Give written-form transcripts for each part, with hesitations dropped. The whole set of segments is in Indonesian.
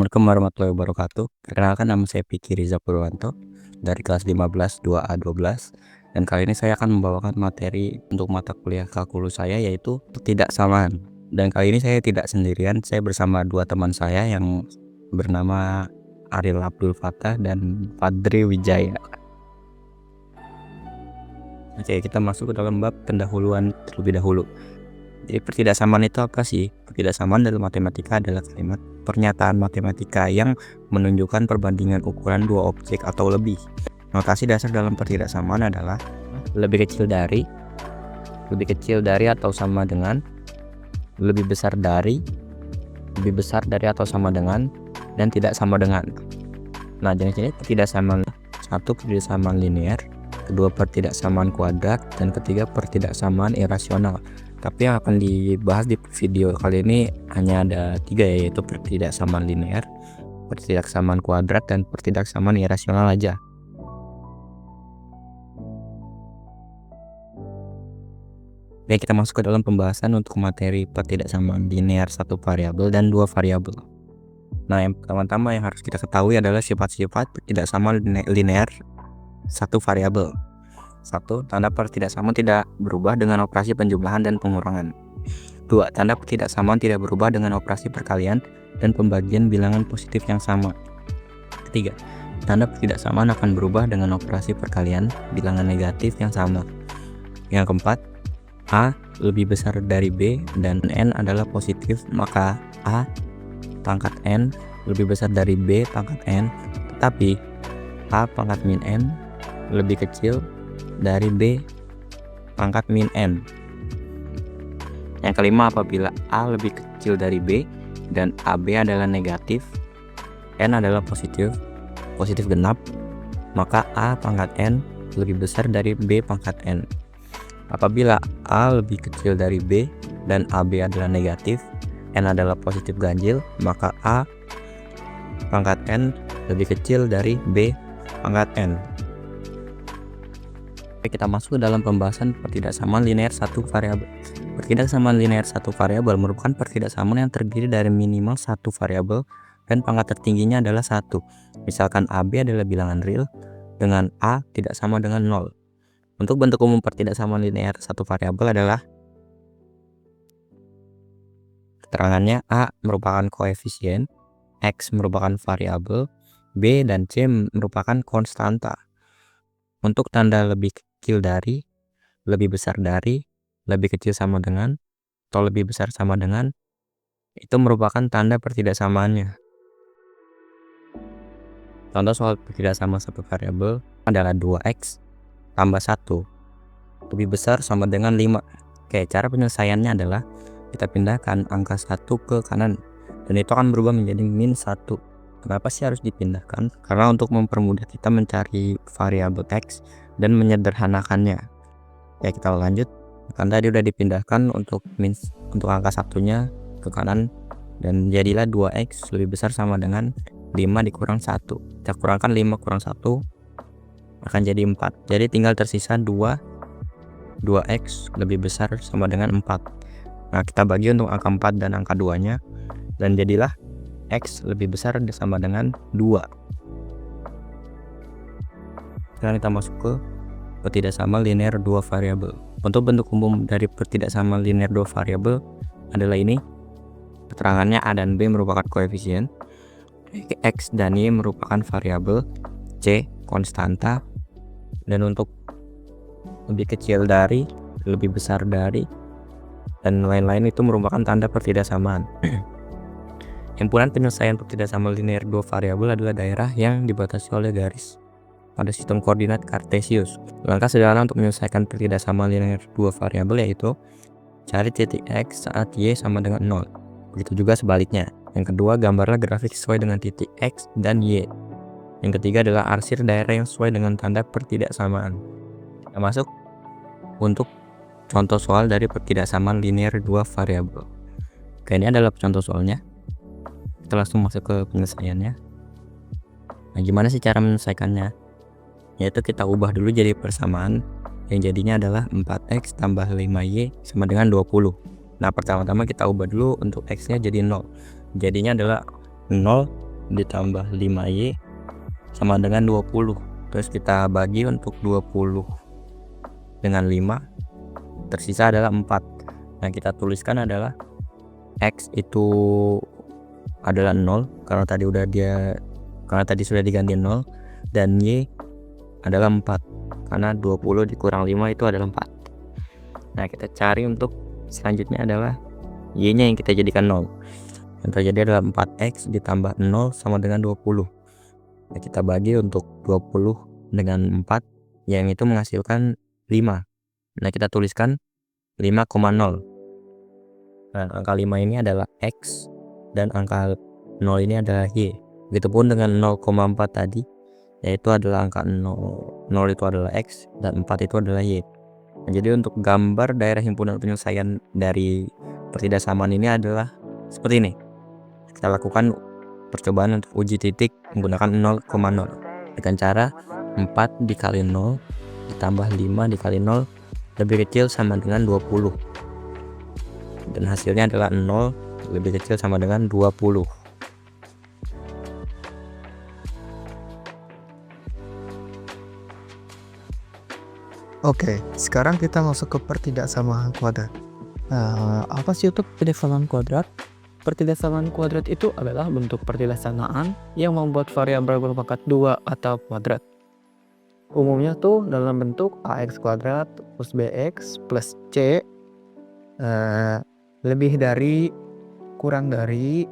Assalamualaikum warahmatullahi wabarakatuh. Perkenalkan, nama saya Piki Riza Purwanto dari kelas 15 2A12, dan kali ini saya akan membawakan materi untuk mata kuliah kalkulus saya, yaitu ketidaksamaan. Dan kali ini saya tidak sendirian, saya bersama dua teman saya yang bernama Ariel Abdul Fattah dan Fadri Wijaya. Oke, kita masuk ke dalam bab pendahuluan terlebih dahulu. Jadi ketidaksamaan itu apa sih? Ketidaksamaan dalam matematika adalah kalimat pernyataan matematika yang menunjukkan perbandingan ukuran dua objek atau lebih. Notasi dasar dalam ketidaksamaan adalah lebih kecil dari atau sama dengan, lebih besar dari atau sama dengan, dan tidak sama dengan. Nah, jenis-jenis ketidaksamaan: satu, ketidaksamaan linear; kedua, ketidaksamaan kuadrat; dan ketiga, ketidaksamaan irasional. Tapi yang akan dibahas di video kali ini hanya ada tiga, yaitu ketidaksamaan linear, ketidaksamaan kuadrat, dan ketidaksamaan irasional aja. Oke, kita masuk ke dalam pembahasan untuk materi ketidaksamaan linear satu variabel dan dua variabel. Nah, yang pertama-tama yang harus kita ketahui adalah sifat-sifat ketidaksamaan linear satu variabel. 1. Tanda ketidaksamaan tidak berubah dengan operasi penjumlahan dan pengurangan. 2. Tanda ketidaksamaan tidak berubah dengan operasi perkalian dan pembagian bilangan positif yang sama. 3. Tanda ketidaksamaan akan berubah dengan operasi perkalian bilangan negatif yang sama. Yang keempat, A lebih besar dari B dan N adalah positif, maka A pangkat N lebih besar dari B pangkat N, tetapi A pangkat min N lebih kecil dari B pangkat min N. Yang kelima, apabila A lebih kecil dari B dan AB adalah negatif, N adalah positif genap, maka A pangkat N lebih besar dari B pangkat N. Apabila A lebih kecil dari B dan AB adalah negatif, N adalah positif ganjil, maka A pangkat N lebih kecil dari B pangkat N. Kita masuk ke dalam pembahasan ketidaksamaan linear satu variabel. Ketidaksamaan linear satu variabel merupakan ketidaksamaan yang terdiri dari minimal satu variabel dan pangkat tertingginya adalah 1. Misalkan AB adalah bilangan real dengan A tidak sama dengan 0. Untuk bentuk umum ketidaksamaan linear satu variabel adalah keterangannya: A merupakan koefisien, X merupakan variabel, B dan C merupakan konstanta. Untuk tanda lebih kecil dari, lebih besar dari, lebih kecil sama dengan, atau lebih besar sama dengan, itu merupakan tanda pertidaksamaannya. Contoh soal ketidaksamaan satu variabel adalah 2x tambah 1 lebih besar sama dengan 5. Oke, cara penyelesaiannya adalah kita pindahkan angka 1 ke kanan dan itu akan berubah menjadi min 1. Kenapa sih harus dipindahkan? Karena untuk mempermudah kita mencari variabel X dan menyederhanakannya. Ya, kita lanjut. Kan tadi udah dipindahkan untuk angka satunya ke kanan dan jadilah 2x lebih besar sama dengan 5 dikurang 1. Kita kurangkan 5 kurang 1 akan jadi 4. Jadi tinggal tersisa 2x lebih besar sama dengan 4. Nah, kita bagi untuk angka 4 dan angka 2-nya dan jadilah X lebih besar sama dengan 2. Sekarang kita masuk ke ketidaksamaan linear dua variabel. Untuk bentuk umum dari ketidaksamaan linear dua variabel adalah ini. Keterangannya: A dan B merupakan koefisien, X dan Y merupakan variabel, C konstanta, dan untuk lebih kecil dari, lebih besar dari, dan lain-lain itu merupakan tanda pertidaksamaan. Himpunan penyelesaian ketidaksamaan linear dua variabel adalah daerah yang dibatasi oleh garis pada sistem koordinat Kartesius. Langkah sederhana untuk menyelesaikan ketidaksamaan linear dua variabel yaitu cari titik X saat Y sama dengan 0. Begitu juga sebaliknya. Yang kedua, gambarlah grafik sesuai dengan titik X dan Y. Yang ketiga adalah arsir daerah yang sesuai dengan tanda pertidaksamaan. Kita masuk untuk contoh soal dari ketidaksamaan linear dua variabel. Oke, ini adalah contoh soalnya. Kita langsung masuk ke penyelesaiannya. Nah, gimana sih cara menyelesaikannya? Yaitu kita ubah dulu jadi persamaan, yang jadinya adalah 4x tambah 5y sama dengan 20. Nah, pertama-tama kita ubah dulu untuk x nya jadi 0. Jadinya adalah 0 ditambah 5Y sama dengan 20. Terus kita bagi untuk 20 dengan 5, tersisa adalah 4. Nah, kita tuliskan adalah X itu adalah 0 karena tadi sudah diganti 0, dan Y adalah 4 karena 20 dikurang 5 itu adalah 4. Nah, kita cari untuk selanjutnya adalah Y nya yang kita jadikan 0. Yang terjadi adalah 4X ditambah 0 sama dengan 20. Nah, kita bagi untuk 20 dengan 4 yang itu menghasilkan 5. Nah, kita tuliskan 5,0. Nah, angka 5 ini adalah X dan angka 0 ini adalah Y. Begitupun dengan 0,4 tadi, yaitu adalah angka 0 itu adalah X dan 4 itu adalah Y. Nah, jadi untuk gambar daerah himpunan penyelesaian dari pertidaksamaan ini adalah seperti ini. Kita lakukan percobaan untuk uji titik menggunakan 0,0 dengan cara 4 dikali 0 ditambah 5 dikali 0 lebih kecil sama dengan 20, dan hasilnya adalah 0 lebih kecil sama dengan 20. Oke, sekarang kita masuk ke pertidaksamaan kuadrat. Apa sih itu pertidaksamaan kuadrat? Pertidaksamaan kuadrat itu adalah bentuk pertidaksamaan yang membuat variabel berpangkat 2 atau kuadrat. Umumnya tuh dalam bentuk ax kuadrat plus bx plus c lebih dari, kurang dari,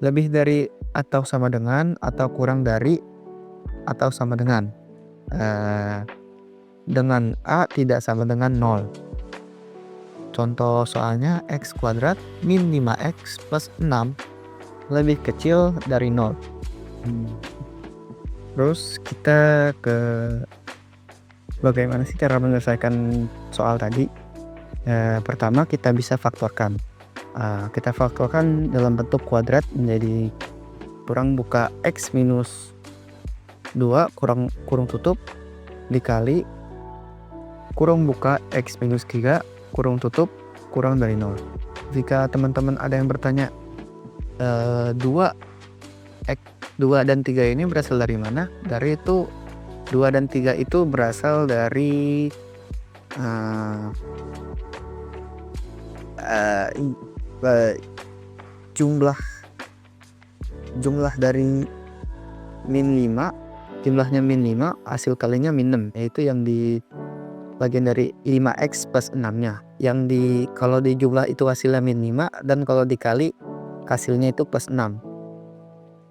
lebih dari atau sama dengan, atau kurang dari atau sama dengan. Dengan A tidak sama dengan 0. Contoh soalnya x kuadrat min 5x plus 6 lebih kecil dari 0. Terus kita ke bagaimana sih cara menyelesaikan soal tadi. Pertama kita bisa faktorkan. Kita faktorkan dalam bentuk kuadrat menjadi kurang buka x minus 2 kurung tutup dikali kurung buka x minus 3 kurung tutup kurang dari 0. Jika teman-teman ada yang bertanya 2 dan 3 ini berasal dari mana? Dari itu 2 dan 3 itu berasal dari jumlah dari min 5, jumlahnya min 5, hasil kalinya min 6, yaitu yang di bagian dari 5x plus 6-nya. Kalau di jumlah itu hasilnya min 5, dan kalau dikali hasilnya itu plus 6.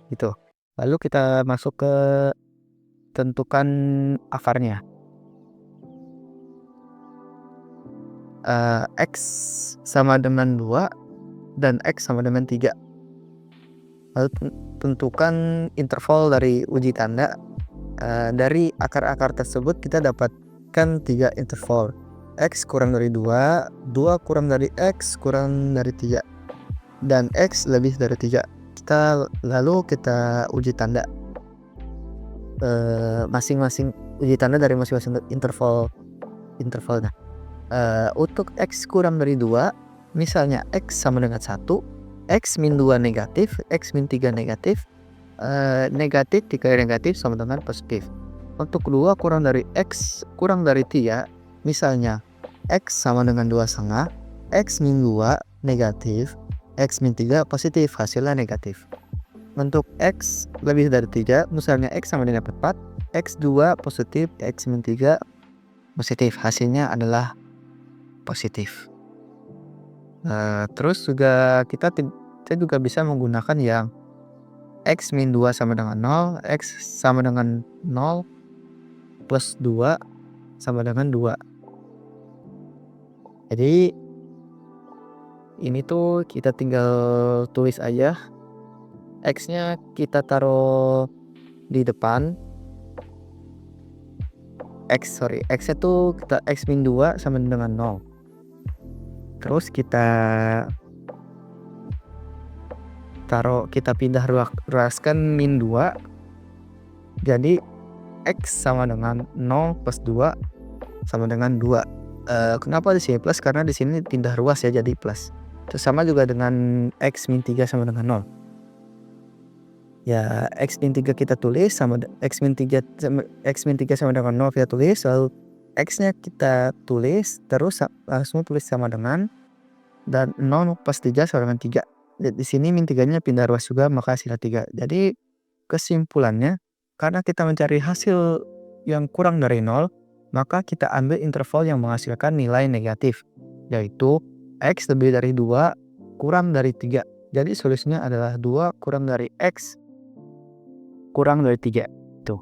Gitu. Lalu kita masuk ke tentukan akarnya. X sama dengan 2 dan X sama dengan 3. Lalu tentukan interval dari uji tanda. Dari akar-akar tersebut kita dapatkan 3 interval. X kurang dari 2, 2 kurang dari X kurang dari 3, dan X lebih dari 3. Lalu kita uji tanda masing-masing uji tanda dari masing-masing intervalnya. Untuk X kurang dari 2, misalnya X sama dengan 1, X min 2 negatif, X min 3 negatif, negatif dikali negatif sama dengan positif. Untuk 2 kurang dari X kurang dari 3, misalnya X sama dengan 2,5, X min 2 negatif, X min 3 positif, hasilnya negatif. Untuk X lebih dari 3, misalnya X sama dengan 4, X2 positif, X min 3 positif, hasilnya adalah positif. Terus juga kita juga bisa menggunakan yang X min 2 sama dengan 0, X sama dengan 0 plus 2 sama dengan 2. Jadi ini tuh kita tinggal tulis aja. X-nya kita taruh di depan. X-nya tuh kita X min 2 sama dengan 0. Terus kita pindah ruaskan min 2. Jadi X sama dengan 0 plus 2 sama dengan 2. Kenapa di sini plus? Karena di sini pindah ruas ya, jadi plus. Terus sama juga dengan X min 3 sama dengan 0. Ya X min 3 kita tulis X min 3 sama dengan 0 kita tulis, lalu X nya kita tulis, terus langsung tulis sama dengan, dan 0 plus 3 sama dengan 3. Di sini min 3 nya pindah ruas juga, maka hasilnya 3. Jadi kesimpulannya, karena kita mencari hasil yang kurang dari 0, maka kita ambil interval yang menghasilkan nilai negatif, yaitu X lebih dari 2 kurang dari 3. Jadi solusinya adalah 2 kurang dari X kurang dari 3. Tuh.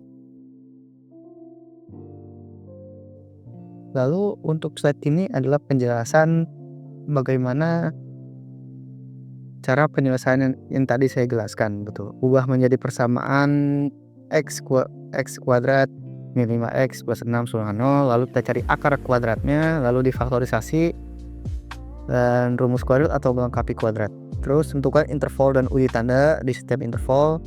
Lalu untuk slide ini adalah penjelasan bagaimana cara penyelesaian yang tadi saya jelaskan. Betul. Ubah menjadi persamaan X kuadrat min 5X plus 6 sama dengan 0. Lalu kita cari akar kuadratnya, lalu difaktorisasi dan rumus kuadrat atau melengkapi kuadrat. Terus tentukan interval dan uji tanda di setiap interval.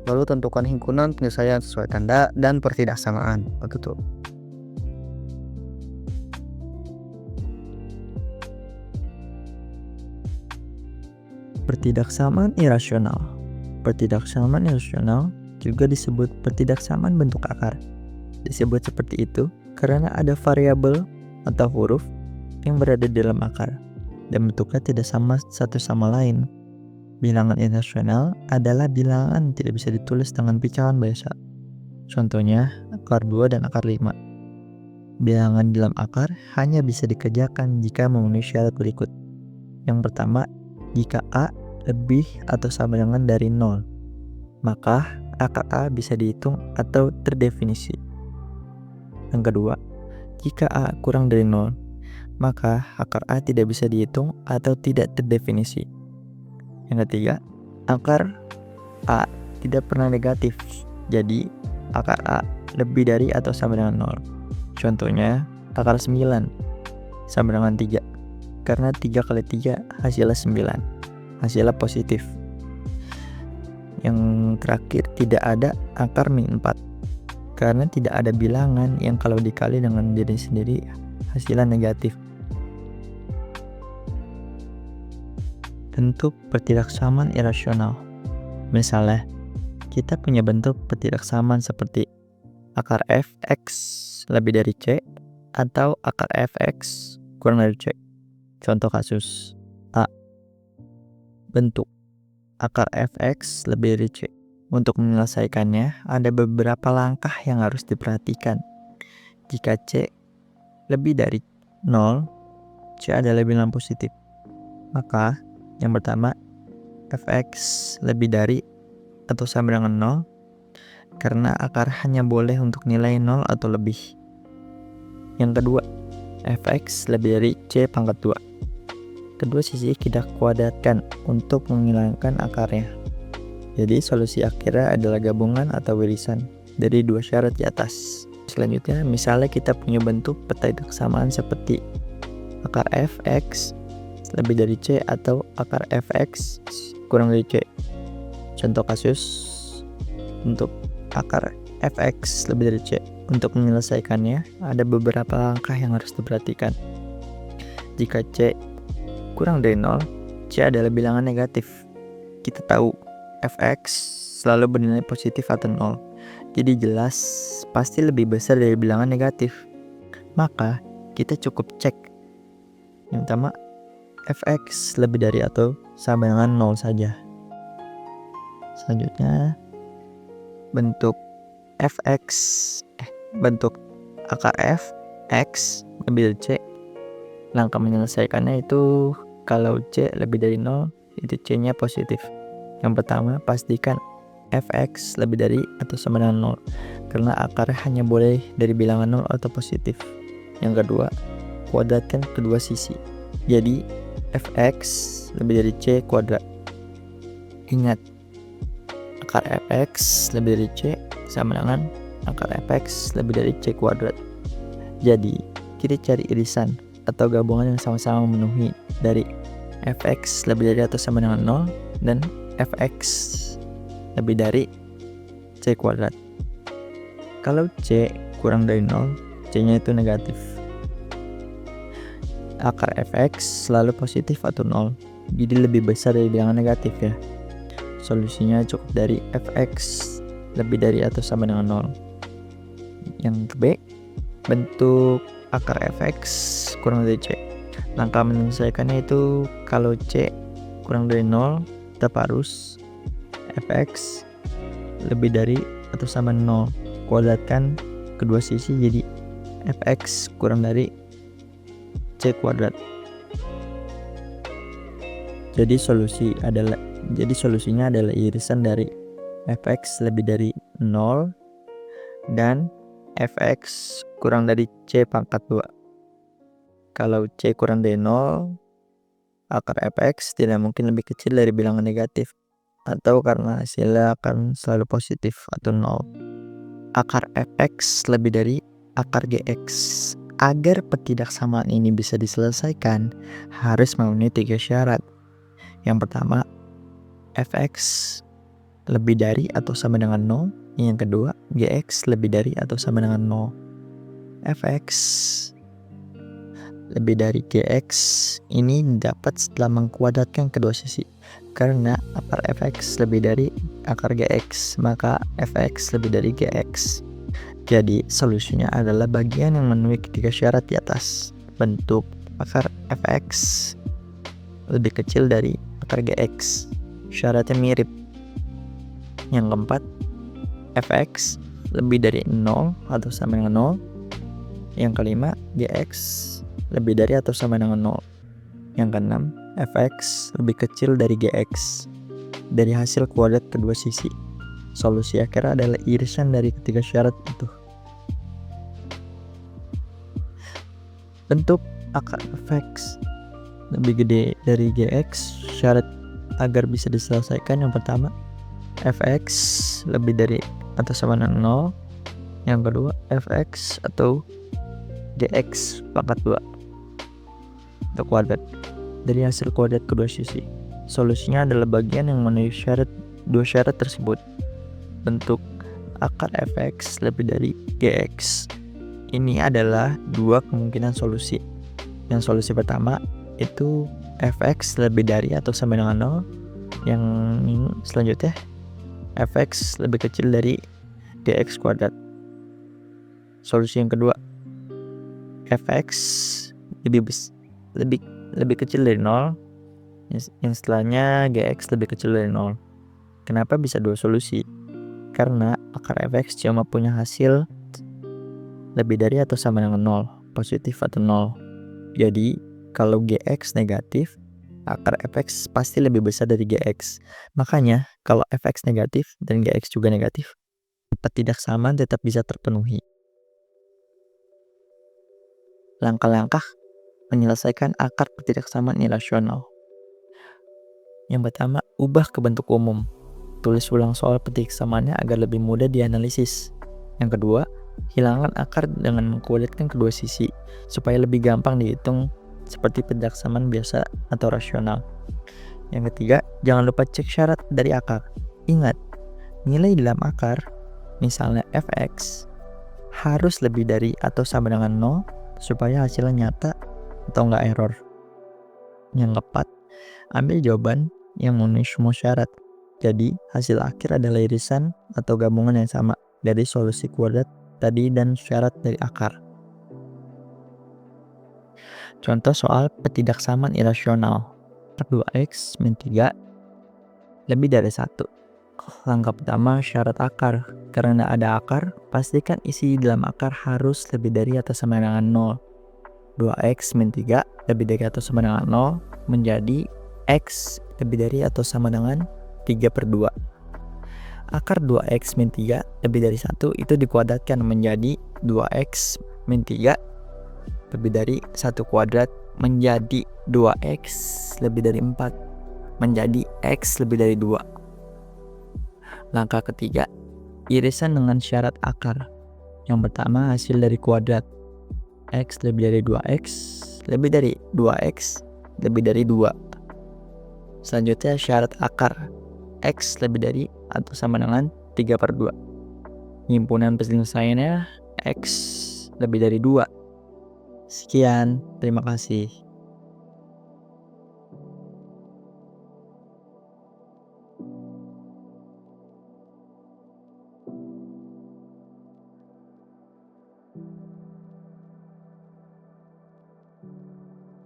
Lalu tentukan himpunan penyelesaian sesuai tanda dan pertidaksamaan. Begitu. Pertidaksamaan irasional. Pertidaksamaan irasional juga disebut pertidaksamaan bentuk akar. Disebut seperti itu karena ada variabel atau huruf yang berada di dalam akar dan bentuknya tidak sama satu sama lain. Bilangan irasional adalah bilangan tidak bisa ditulis dengan picahan biasa. Contohnya akar 2 dan akar 5. Bilangan dalam akar hanya bisa dikerjakan jika memenuhi syarat berikut. Yang pertama, jika A lebih atau sama dengan dari 0, maka akar A bisa dihitung atau terdefinisi. Yang kedua, jika A kurang dari 0, maka akar A tidak bisa dihitung atau tidak terdefinisi. Yang ketiga, akar A tidak pernah negatif, jadi akar A lebih dari atau sama dengan 0. Contohnya, akar 9 sama dengan 3, karena 3 kali 3 hasilnya 9, hasilnya positif. Yang terakhir, tidak ada akar min 4, karena tidak ada bilangan yang kalau dikali dengan diri sendiri hasilnya negatif. Bentuk pertidaksamaan irasional. Misalnya, kita punya bentuk pertidaksamaan seperti akar fx lebih dari c atau akar fx kurang dari c. Contoh kasus A. Bentuk akar fx lebih dari c. Untuk menyelesaikannya, ada beberapa langkah yang harus diperhatikan. Jika c lebih dari 0, c adalah bilangan positif. Maka yang pertama, fx lebih dari atau sama dengan 0, karena akar hanya boleh untuk nilai 0 atau lebih. Yang kedua, fx lebih dari c pangkat 2. Kedua sisi kita kuadratkan untuk menghilangkan akarnya. Jadi solusi akhirnya adalah gabungan atau wirisan dari dua syarat di atas. Selanjutnya, misalnya kita punya bentuk pertidaksamaan seperti akar fx lebih dari c atau akar fx kurang dari c. Contoh kasus untuk akar fx lebih dari c. Untuk menyelesaikannya, ada beberapa langkah yang harus diperhatikan. Jika c kurang dari 0, c adalah bilangan negatif. Kita tahu fx selalu bernilai positif atau 0. Jadi jelas pasti lebih besar dari bilangan negatif. Maka kita cukup cek. Yang pertama, fx lebih dari atau sama dengan 0 saja. Selanjutnya, bentuk akar fx lebih dari c. Langkah menyelesaikannya itu kalau c lebih dari 0, itu c nya positif. Yang pertama, pastikan fx lebih dari atau sama dengan 0, karena akar hanya boleh dari bilangan 0 atau positif. Yang kedua, kuadratkan kedua sisi. Jadi fx lebih dari c kuadrat. Ingat, akar fx lebih dari c sama dengan akar fx lebih dari c kuadrat. Jadi kita cari irisan atau gabungan yang sama-sama memenuhi dari fx lebih dari atau sama dengan 0 dan fx lebih dari c kuadrat. Kalau c kurang dari 0, c nya itu negatif. Akar fx selalu positif atau 0, jadi lebih besar dari bilangan negatif ya. solusinya cukup dari fx lebih dari atau sama dengan 0. Yang B, bentuk akar fx kurang dari c. Langkah menyelesaikannya itu kalau c kurang dari 0, tetap harus fx lebih dari atau sama 0. Kuadratkan kedua sisi jadi fx kurang dari c kuadrat. Jadi solusinya adalah irisan dari fx lebih dari 0 dan fx kurang dari c pangkat 2. Kalau c kurang dari 0, akar fx tidak mungkin lebih kecil dari bilangan negatif, atau karena hasilnya akan selalu positif atau 0. Akar fx lebih dari akar gx. Agar ketidaksamaan ini bisa diselesaikan, harus memenuhi 3 syarat. Yang pertama, fx lebih dari atau sama dengan 0. Yang kedua, gx lebih dari atau sama dengan 0. fx lebih dari gx ini dapat setelah mengkuadratkan kedua sisi. Karena akar fx lebih dari akar gx, maka fx lebih dari gx. Jadi solusinya adalah bagian yang memenuhi ketiga syarat di atas. Bentuk akar fx lebih kecil dari akar gx, syaratnya mirip. Yang keempat, fx lebih dari 0 atau sama dengan 0. Yang kelima, gx lebih dari atau sama dengan 0. Yang keenam, fx lebih kecil dari gx. Dari hasil kuadrat kedua sisi, solusi akhir adalah irisan dari ketiga syarat itu. Bentuk akar fx lebih gede dari gx, syarat agar bisa diselesaikan yang pertama, fx lebih dari atau sama dengan 0. Yang kedua, fx atau gx pangkat 2 atau kuadrat. Dari hasil kuadrat kedua sisi, solusinya adalah bagian yang memenuhi dua syarat tersebut. Bentuk akar fx lebih dari gx. Ini adalah dua kemungkinan solusi. Yang solusi pertama itu fx lebih dari atau sama dengan 0. Yang selanjutnya, fx lebih kecil dari gx kuadrat. Solusi yang kedua, fx lebih kecil dari 0. Yang setelahnya gx lebih kecil dari 0. Kenapa bisa dua solusi? Karena akar fx cuma punya hasil lebih dari atau sama dengan 0, positif atau 0. Jadi kalau gx negatif, akar fx pasti lebih besar dari gx. Makanya kalau fx negatif dan gx juga negatif, ketidaksamaan tetap bisa terpenuhi. Langkah-langkah menyelesaikan akar ketidaksamaan irasional. Yang pertama, ubah ke bentuk umum. Tulis ulang soal ketidaksamaannya agar lebih mudah dianalisis. Yang kedua, hilangkan akar dengan mengkuadratkan kedua sisi supaya lebih gampang dihitung seperti ketidaksamaan biasa atau rasional. Yang ketiga, jangan lupa cek syarat dari akar. Ingat, nilai dalam akar, misalnya fx, harus lebih dari atau sama dengan 0 supaya hasilnya nyata atau enggak error. Yang keempat, ambil jawaban yang memenuhi semua syarat. Jadi, hasil akhir adalah irisan atau gabungan yang sama dari solusi kuadrat tadi dan syarat dari akar. Contoh soal ketidaksamaan irasional. 2x min 3 lebih dari 1. Langkah pertama, syarat akar. Karena ada akar, pastikan isi dalam akar harus lebih dari atau sama dengan 0. 2x min 3 lebih dari atau sama dengan 0 menjadi x lebih dari atau sama dengan 3/2. Akar 2x min 3 lebih dari 1 itu dikuadratkan menjadi 2x min 3 lebih dari 1 kuadrat menjadi 2x lebih dari 4 menjadi x lebih dari 2. Langkah ketiga, irisan dengan syarat akar. Yang pertama, hasil dari kuadrat x lebih dari 2x lebih dari 2x lebih dari 2. Selanjutnya syarat akar x lebih dari atau sama dengan 3/2. Himpunan penyelesaiannya x lebih dari 2. Sekian, terima kasih.